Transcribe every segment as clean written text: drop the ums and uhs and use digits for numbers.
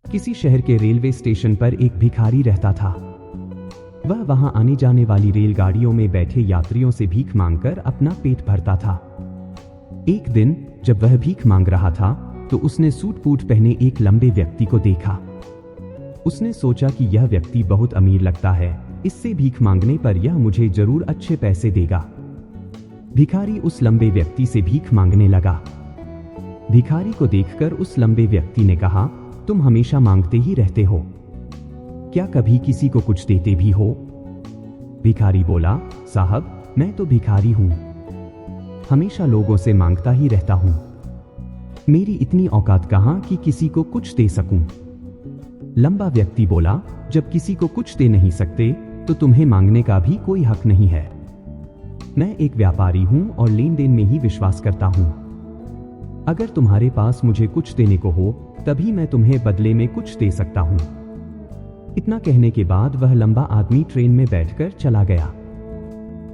किसी शहर के रेलवे स्टेशन पर एक भिखारी रहता था। वह वहां आने जाने वाली रेलगाड़ियों में बैठे यात्रियों से भीख मांगकर अपना पेट भरता था। एक दिन जब वह भीख मांग रहा था तो उसने सूट बूट पहने एक लंबे व्यक्ति को देखा। उसने सोचा कि यह व्यक्ति बहुत अमीर लगता है, इससे भीख मांगने पर यह मुझे जरूर अच्छे पैसे देगा। भिखारी उस लंबे व्यक्ति से भीख मांगने लगा। भिखारी को देखकर उस लंबे व्यक्ति ने कहा, तुम हमेशा मांगते ही रहते हो, क्या कभी किसी को कुछ देते भी हो? भिखारी बोला, साहब मैं तो भिखारी हूं, हमेशा लोगों से मांगता ही रहता हूं, मेरी इतनी औकात कहां कि किसी को कुछ दे सकूं। लंबा व्यक्ति बोला, जब किसी को कुछ दे नहीं सकते तो तुम्हें मांगने का भी कोई हक नहीं है। मैं एक व्यापारी हूं और लेन देन में ही विश्वास करता हूं। अगर तुम्हारे पास मुझे कुछ देने को हो तभी मैं तुम्हें बदले में कुछ दे सकता हूं। इतना कहने के बाद वह लंबा आदमी ट्रेन में बैठकर चला गया।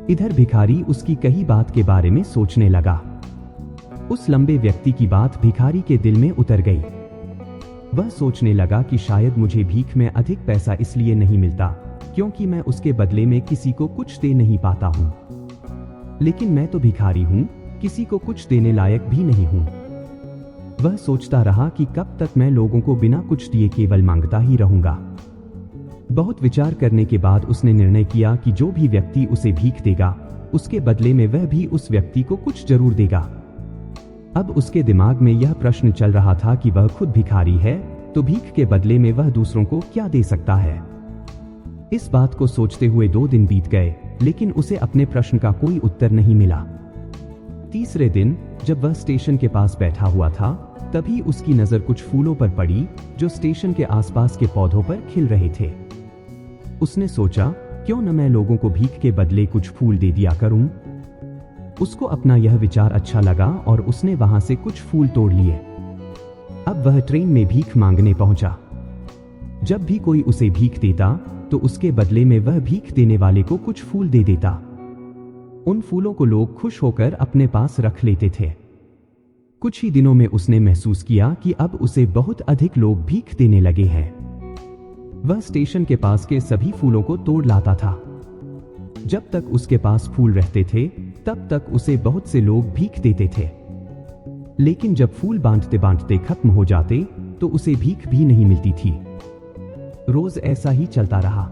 इधर भिखारी उसकी कही बात के बारे में सोचने लगा। उस लंबे व्यक्ति की बात भिखारी के दिल में उतर गई। वह सोचने लगा कि शायद मुझे भीख में अधिक पैसा इसलिए नहीं मिलता क्योंकि मैं उसके बदले में किसी को कुछ दे नहीं पाता हूं। लेकिन मैं तो भिखारी हूं, किसी को कुछ देने लायक भी नहीं हूं। वह सोचता रहा कि कब तक मैं लोगों को बिना कुछ दिए केवल मांगता ही रहूंगा। बहुत विचार करने के बाद उसने निर्णय किया कि जो भी व्यक्ति उसे भीख देगा उसके बदले में वह भी उस व्यक्ति को कुछ जरूर देगा। अब उसके दिमाग में यह प्रश्न चल रहा था कि वह खुद भिखारी है तो भीख के बदले में वह दूसरों को क्या दे सकता है। इस बात को सोचते हुए 2 दिन बीत गए लेकिन उसे अपने प्रश्न का कोई उत्तर नहीं मिला। तीसरे दिन जब वह स्टेशन के पास बैठा हुआ था तभी उसकी नजर कुछ फूलों पर पड़ी जो स्टेशन के आसपास के पौधों पर खिल रहे थे। उसने सोचा, क्यों न मैं लोगों को भीख के बदले कुछ फूल दे दिया करूं। उसको अपना यह विचार अच्छा लगा और उसने वहां से कुछ फूल तोड़ लिए। अब वह ट्रेन में भीख मांगने पहुंचा। जब भी कोई उसे भीख देता तो उसके बदले में वह भीख देने वाले को कुछ फूल दे देता। उन फूलों को लोग खुश होकर अपने पास रख लेते थे। कुछ ही दिनों में उसने महसूस किया कि अब उसे बहुत अधिक लोग भीख देने लगे हैं। वह स्टेशन के पास के सभी फूलों को तोड़ लाता था। जब तक उसके पास फूल रहते थे तब तक उसे बहुत से लोग भीख देते थे। लेकिन जब फूल बांटते बांटते खत्म हो जाते तो उसे भीख भी नहीं मिलती थी। रोज ऐसा ही चलता रहा।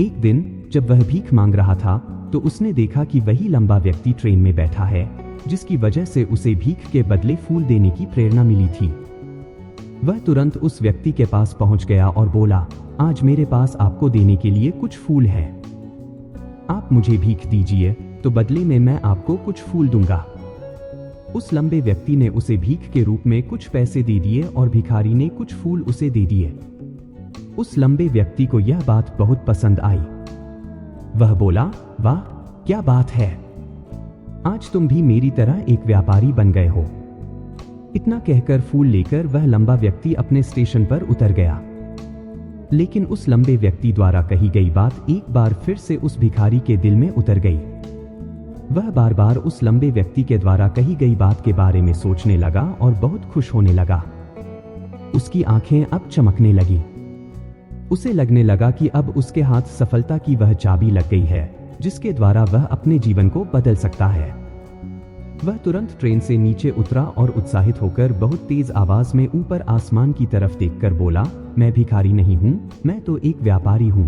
एक दिन जब वह भीख मांग रहा था तो उसने देखा कि वही लंबा व्यक्ति ट्रेन में बैठा है जिसकी वजह से उसे भीख के बदले फूल देने की प्रेरणा मिली थी। वह तुरंत उस व्यक्ति के पास पहुंच गया और बोला, आज मेरे पास आपको देने के लिए कुछ फूल है, आप मुझे भीख दीजिए तो बदले में मैं आपको कुछ फूल दूंगा। उस लंबे व्यक्ति ने उसे भीख के रूप में कुछ पैसे दे दिए और भिखारी ने कुछ फूल उसे दे दिए। उस लंबे व्यक्ति को यह बात बहुत पसंद आई। वह बोला, वाह क्या बात है, आज तुम भी मेरी तरह एक व्यापारी बन गए हो। इतना कहकर फूल लेकर वह लंबा व्यक्ति अपने स्टेशन पर उतर गया। लेकिन उस लंबे व्यक्ति द्वारा कही गई बात एक बार फिर से उस भिखारी के दिल में उतर गई। वह बार बार उस लंबे व्यक्ति के द्वारा कही गई बात के बारे में सोचने लगा और बहुत खुश होने लगा। उसकी आंखें अब चमकने लगी। उसे लगने लगा कि अब उसके हाथ सफलता की वह चाबी लग गई है जिसके द्वारा वह अपने जीवन को बदल सकता है। वह तुरंत ट्रेन से नीचे उतरा और उत्साहित होकर बहुत तेज आवाज में ऊपर आसमान की तरफ देखकर बोला, मैं भिखारी नहीं हूं, मैं तो एक व्यापारी हूं,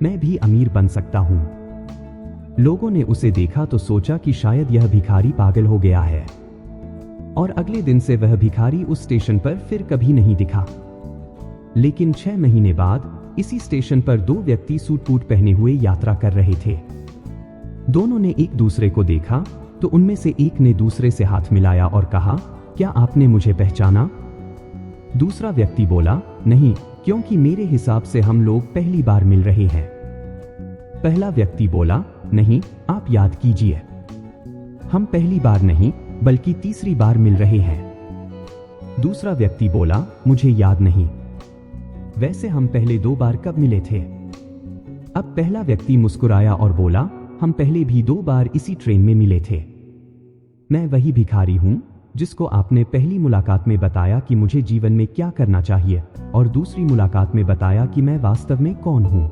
मैं भी अमीर बन सकता हूं। लोगों ने उसे देखा तो सोचा कि शायद यह भिखारी पागल हो गया है और अगले दिन से वह भिखारी उस स्टेशन पर फिर कभी नहीं दिखा। लेकिन 6 महीने बाद इसी स्टेशन पर 2 व्यक्ति सूट बूट पहने हुए यात्रा कर रहे थे। दोनों ने एक दूसरे को देखा तो उनमें से एक ने दूसरे से हाथ मिलाया और कहा, क्या आपने मुझे पहचाना? दूसरा व्यक्ति बोला, नहीं, क्योंकि मेरे हिसाब से हम लोग पहली बार मिल रहे हैं। पहला व्यक्ति बोला, नहीं, आप याद कीजिए, हम पहली बार नहीं बल्कि तीसरी बार मिल रहे हैं। दूसरा व्यक्ति बोला, मुझे याद नहीं, वैसे हम पहले 2 बार कब मिले थे? अब पहला व्यक्ति मुस्कुराया और बोला, हम पहले भी 2 बार इसी ट्रेन में मिले थे। मैं वही भिखारी हूं जिसको आपने पहली मुलाकात में बताया कि मुझे जीवन में क्या करना चाहिए, और दूसरी मुलाकात में बताया कि मैं वास्तव में कौन हूं।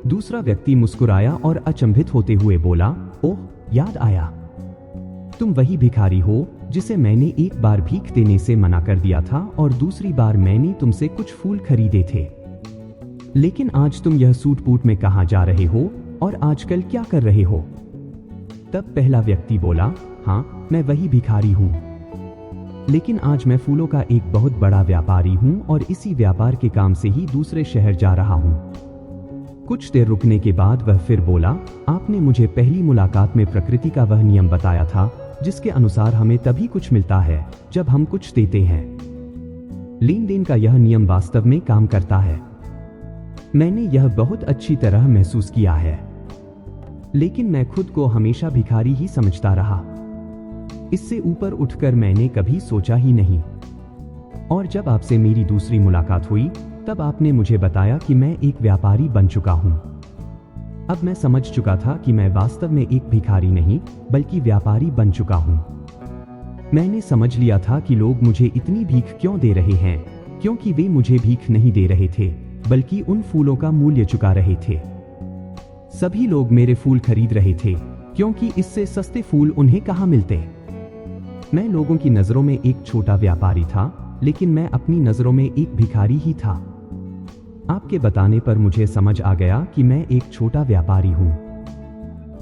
दूसरा व्यक्ति मुस्कुराया और अचंभित होते हुए बोला, ओह, याद आया। तुम वही भिखारी हो जिसे मैंने एक बार भीख देने से मना कर दिया था और दूसरी बार मैंने तुमसे कुछ फूल खरीदे थे। लेकिन आज तुम यह सूट बूट में कहां जा रहे हो और आजकल क्या कर रहे हो? तब पहला व्यक्ति बोला, हाँ, मैं वही भिखारी हूं, लेकिन आज मैं फूलों का एक बहुत बड़ा व्यापारी हूं और इसी व्यापार के काम से ही दूसरे शहर जा रहा हूं। कुछ देर रुकने के बाद वह फिर बोला, आपने मुझे पहली मुलाकात में प्रकृति का वह नियम बताया था जिसके अनुसार हमें तभी कुछ मिलता है जब हम कुछ देते हैं। लेन देन का यह नियम वास्तव में काम करता है। मैंने यह बहुत अच्छी तरह महसूस किया है, लेकिन मैं खुद को हमेशा भिखारी ही समझता रहा। इससे ऊपर उठकर मैंने कभी सोचा ही नहीं। और जब आपसे मेरी दूसरी मुलाकात हुई तब आपने मुझे बताया कि मैं एक व्यापारी बन चुका हूं। अब मैं समझ चुका था कि मैं वास्तव में एक भिखारी नहीं बल्कि व्यापारी बन चुका हूं। मैंने समझ लिया था कि लोग मुझे इतनी भीख क्यों दे रहे हैं, क्योंकि वे मुझे भीख नहीं दे रहे थे बल्कि उन फूलों का मूल्य चुका रहे थे। सभी लोग मेरे फूल खरीद रहे थे क्योंकि इससे सस्ते फूल उन्हें कहां मिलते। मैं लोगों की नजरों में एक छोटा व्यापारी था, लेकिन मैं अपनी नजरों में एक भिखारी ही था। आपके बताने पर मुझे समझ आ गया कि मैं एक छोटा व्यापारी हूं।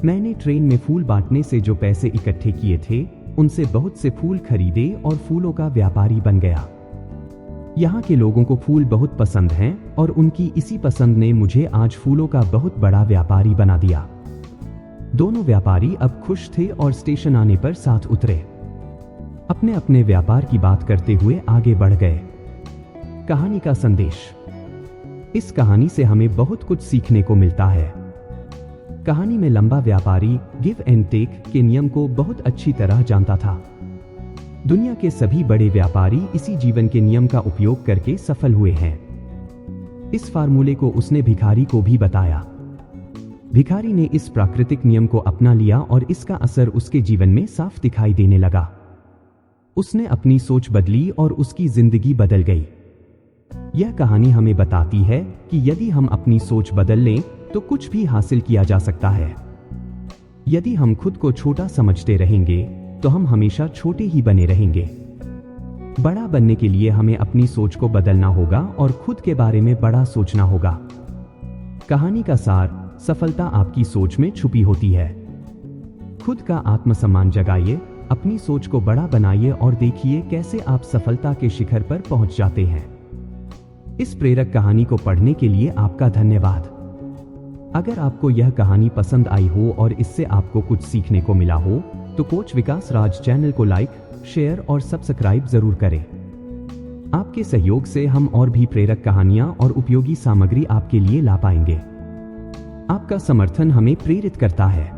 मैंने ट्रेन में फूल बांटने से जो पैसे इकट्ठे किए थे उनसे बहुत से फूल खरीदे और फूलों का व्यापारी बन गया। यहाँ के लोगों को फूल बहुत पसंद हैं और उनकी इसी पसंद ने मुझे आज फूलों का बहुत बड़ा व्यापारी बना दिया। दोनों व्यापारी अब खुश थे और स्टेशन आने पर साथ उतरे। अपने अपने व्यापार की बात करते हुए आगे बढ़ गए। कहानी का संदेश। इस कहानी से हमें बहुत कुछ सीखने को मिलता है। कहानी में लंबा व्यापारी गिव एंड टेक के नियम को बहुत अच्छी तरह जानता था। दुनिया के सभी बड़े व्यापारी इसी जीवन के नियम का उपयोग करके सफल हुए हैं। इस फार्मूले को उसने भिखारी को भी बताया। भिखारी ने इस प्राकृतिक नियम को अपना लिया और इसका असर उसके जीवन में साफ दिखाई देने लगा। उसने अपनी सोच बदली और उसकी जिंदगी बदल गई। यह कहानी हमें बताती है कि यदि हम अपनी सोच बदल लें तो कुछ भी हासिल किया जा सकता है। यदि हम खुद को छोटा समझते रहेंगे तो हम हमेशा छोटे ही बने रहेंगे। बड़ा बनने के लिए हमें अपनी सोच को बदलना होगा और खुद के बारे में बड़ा सोचना होगा। कहानी का सार, सफलता आपकी सोच में छुपी होती है। खुद का आत्मसम्मान जगाइए, अपनी सोच को बड़ा बनाइए और देखिए कैसे आप सफलता के शिखर पर पहुंच जाते हैं। इस प्रेरक कहानी को पढ़ने के लिए आपका धन्यवाद। अगर आपको यह कहानी पसंद आई हो और इससे आपको कुछ सीखने को मिला हो तो कोच विकास राज चैनल को लाइक, शेयर और सब्सक्राइब जरूर करें। आपके सहयोग से हम और भी प्रेरक कहानियां और उपयोगी सामग्री आपके लिए ला पाएंगे। आपका समर्थन हमें प्रेरित करता है।